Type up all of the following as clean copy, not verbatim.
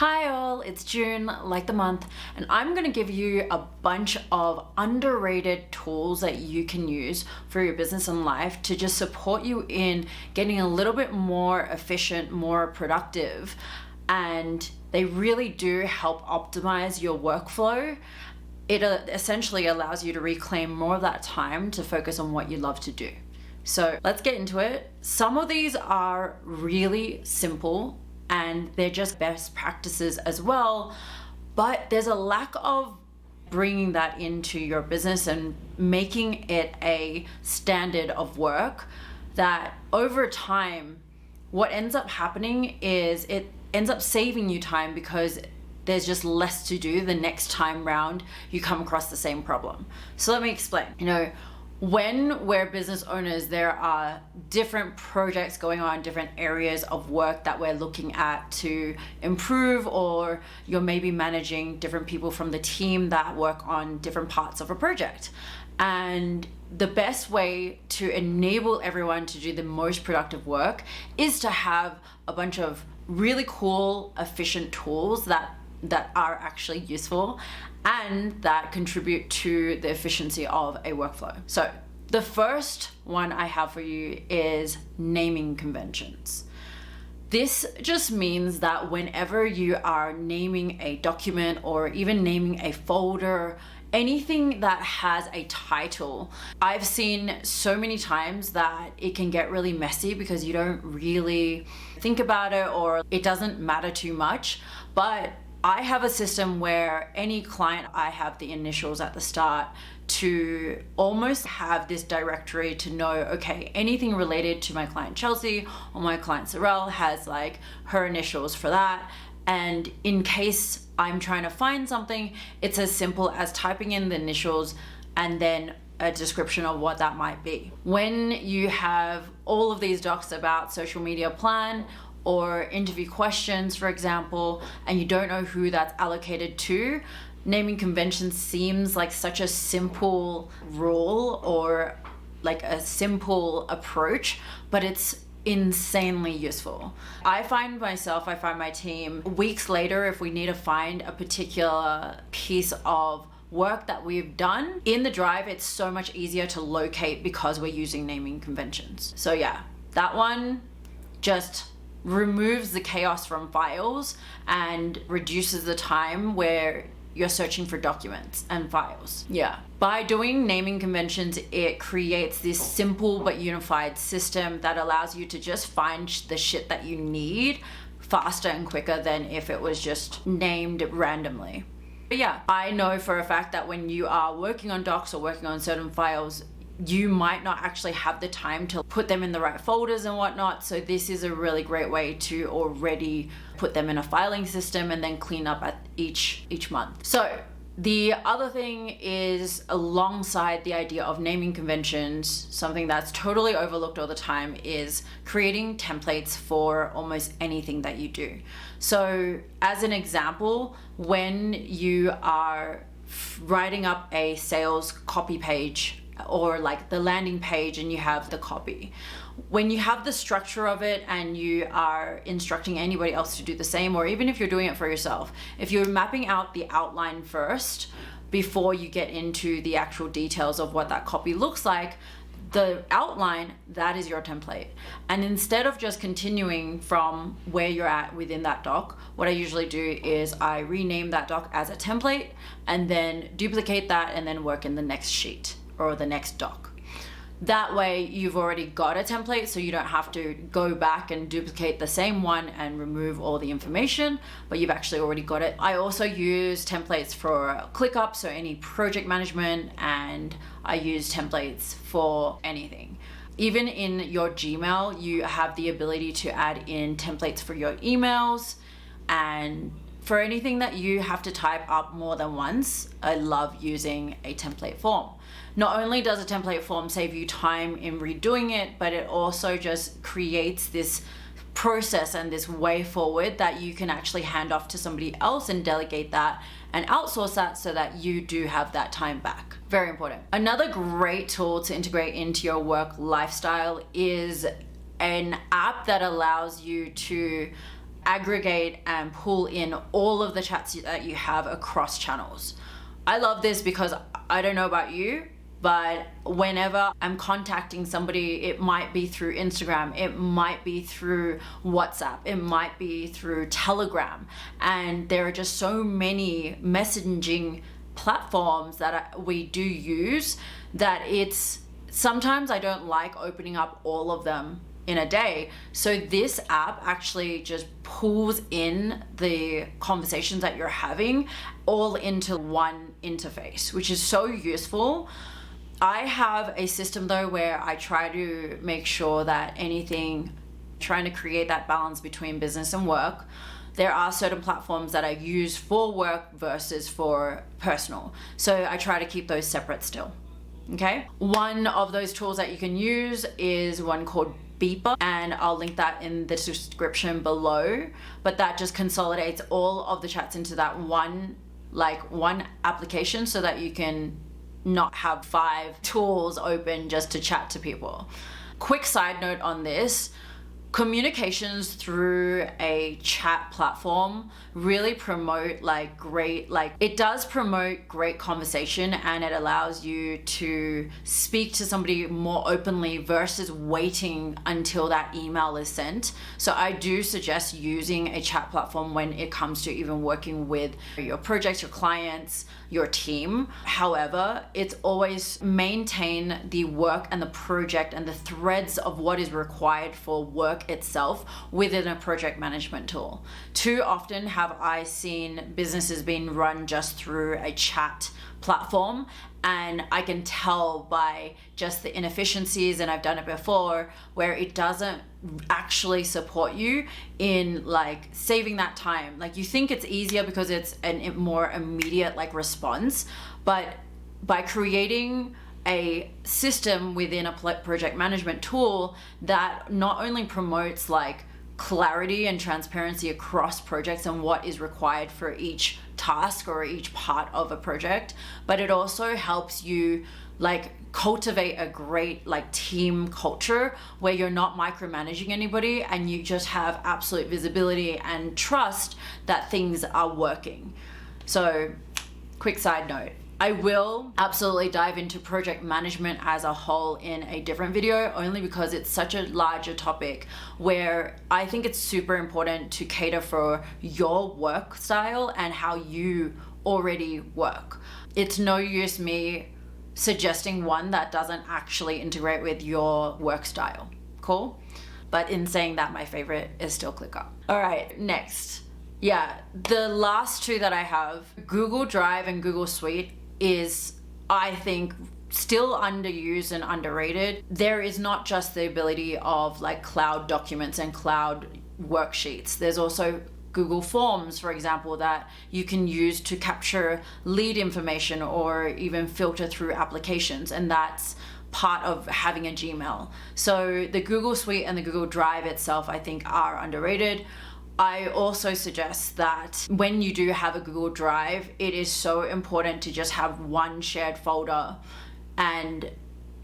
Hi all, it's June, like the month, and I'm going to give you a bunch of underrated tools that you can use for your business and life to just support you in getting a little bit more efficient, more productive, and they really do help optimize your workflow. It essentially allows you to reclaim more of that time to focus on what you love to do. So let's get into it. Some of these are really simple and they're just best practices as well, but there's a lack of bringing that into your business and making it a standard of work that over time, what ends up happening is it ends up saving you time because there's just less to do the next time round you come across the same problem. So let me explain. When we're business owners, there are different projects going on, different areas of work that we're looking at to improve, or you're maybe managing different people from the team that work on different parts of a project. And the best way to enable everyone to do the most productive work is to have a bunch of really cool, efficient tools that are actually useful and that contribute to the efficiency of a workflow. So the first one I have for you is naming conventions. This just means that whenever you are naming a document or even naming a folder, anything that has a title, I've seen so many times that it can get really messy because you don't really think about it or it doesn't matter too much. But I have a system where any client, I have the initials at the start to almost have this directory to know, okay, anything related to my client Chelsea or my client Sorrel has like her initials for that. And in case I'm trying to find something, it's as simple as typing in the initials and then a description of what that might be. When you have all of these docs about social media plan or interview questions, for example, and you don't know who that's allocated to, naming conventions seems like such a simple rule or like a simple approach, but it's insanely useful. I find my team weeks later, if we need to find a particular piece of work that we've done in the drive, it's so much easier to locate because we're using naming conventions. So yeah, that one just removes the chaos from files and reduces the time where you're searching for documents and files. Yeah. By doing naming conventions, it creates this simple but unified system that allows you to just find the shit that you need faster and quicker than if it was just named randomly. But yeah, I know for a fact that when you are working on docs or working on certain files, you might not actually have the time to put them in the right folders and whatnot. So this is a really great way to already put them in a filing system and then clean up at each month. So the other thing is, alongside the idea of naming conventions, something that's totally overlooked all the time is creating templates for almost anything that you do. So as an example, when you are writing up a sales copy page or like the landing page and you have the copy, when you have the structure of it and you are instructing anybody else to do the same, or even if you're doing it for yourself, if you're mapping out the outline first before you get into the actual details of what that copy looks like, the outline, that is your template. And instead of just continuing from where you're at within that doc, what I usually do is I rename that doc as a template and then duplicate that and then work in the next sheet or the next doc. That way you've already got a template, so you don't have to go back and duplicate the same one and remove all the information, but you've actually already got it. I also use templates for ClickUp, so any project management, and I use templates for anything. Even in your Gmail, you have the ability to add in templates for your emails, and for anything that you have to type up more than once, I love using a template form. Not only does a template form save you time in redoing it, but it also just creates this process and this way forward that you can actually hand off to somebody else and delegate that and outsource that so that you do have that time back. Very important. Another great tool to integrate into your work lifestyle is an app that allows you to aggregate and pull in all of the chats that you have across channels. I love this because I don't know about you, but whenever I'm contacting somebody, it might be through Instagram, it might be through WhatsApp, it might be through Telegram, and there are just so many messaging platforms that we do use that it's sometimes I don't like opening up all of them in a day. So this app actually just pulls in the conversations that you're having all into one interface, which is so useful. I have a system though where I try to make sure that trying to create that balance between business and work. There are certain platforms that I use for work versus for personal. So I try to keep those separate still. Okay. One of those tools that you can use is one called Beeper, and I'll link that in the description below. But that just consolidates all of the chats into that one application so that you can not have 5 tools open just to chat to people. Quick side note on this. Communications through a chat platform really promote it does promote great conversation, and it allows you to speak to somebody more openly versus waiting until that email is sent. So I do suggest using a chat platform when it comes to even working with your projects, your clients, your team. However, it's always maintain the work and the project and the threads of what is required for work itself within a project management tool. Too often have I seen businesses being run just through a chat platform, and I can tell by just the inefficiencies, and I've done it before, where it doesn't actually support you in saving that time. You think it's easier because it's a more immediate response, but by creating a system within a project management tool that not only promotes clarity and transparency across projects and what is required for each task or each part of a project, but it also helps you cultivate a great team culture where you're not micromanaging anybody and you just have absolute visibility and trust that things are working. So, quick side note, I will absolutely dive into project management as a whole in a different video, only because it's such a larger topic where I think it's super important to cater for your work style and how you already work. It's no use me suggesting one that doesn't actually integrate with your work style. Cool? But in saying that, my favorite is still ClickUp. All right, next. Yeah, the last 2 that I have, Google Drive and Google Suite, is, I think, still underused and underrated. There is not just the ability of cloud documents and cloud worksheets. There's also Google Forms, for example, that you can use to capture lead information or even filter through applications, and that's part of having a Gmail. So the Google Suite and the Google Drive itself, I think, are underrated. I also suggest that when you do have a Google Drive, it is so important to just have one shared folder and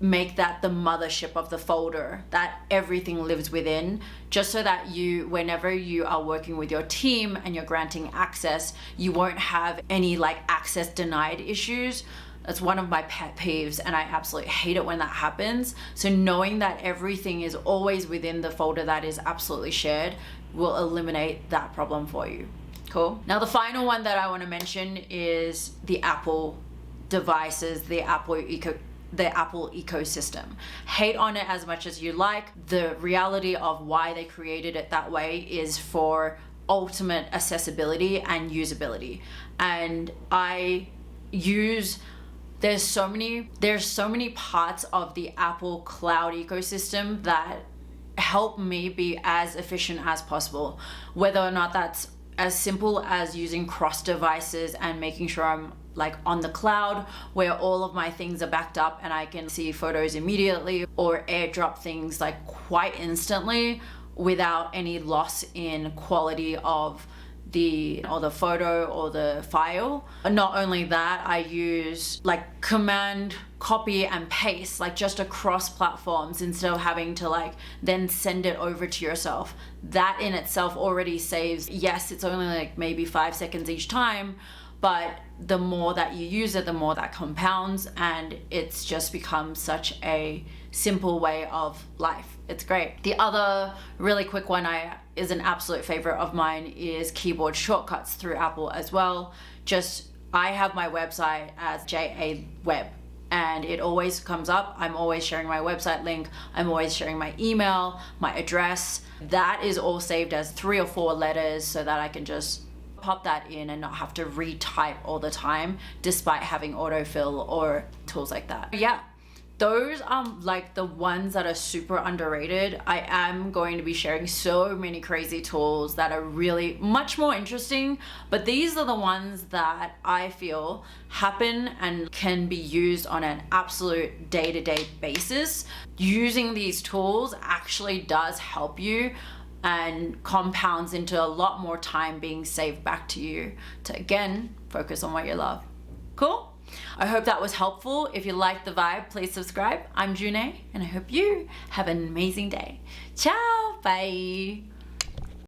make that the mothership of the folder that everything lives within, just so that whenever you are working with your team and you're granting access, you won't have any access denied issues. That's one of my pet peeves, and I absolutely hate it when that happens. So knowing that everything is always within the folder that is absolutely shared will eliminate that problem for you. Cool. Now the final one that I want to mention is the Apple devices, the Apple ecosystem. Hate on it as much as you like. The reality of why they created it that way is for ultimate accessibility and usability. And there's so many parts of the Apple cloud ecosystem that help me be as efficient as possible, whether or not that's as simple as using cross devices and making sure I'm on the cloud where all of my things are backed up and I can see photos immediately, or airdrop things quite instantly without any loss in quality of the photo or the file. And not only that, I use like command copy and paste, like just across platforms, instead of having to like then send it over to yourself. That in itself already saves, yes, it's only like maybe 5 seconds each time, but the more that you use it, the more that compounds, and it's just become such a simple way of life. It's great. The other really quick one is an absolute favorite of mine is keyboard shortcuts through Apple as well. I have my website as JA Web, and it always comes up. I'm always sharing my website link. I'm always sharing my email, my address. That is all saved as 3 or 4 letters so that I can just pop that in and not have to retype all the time, despite having autofill or tools like that. Yeah, those are like the ones that are super underrated. I am going to be sharing so many crazy tools that are really much more interesting, but these are the ones that I feel happen and can be used on an absolute day-to-day basis. Using these tools actually does help you and compounds into a lot more time being saved back to you to, again, focus on what you love. Cool? I hope that was helpful. If you like the vibe, please subscribe. I'm June, and I hope you have an amazing day. Ciao, bye.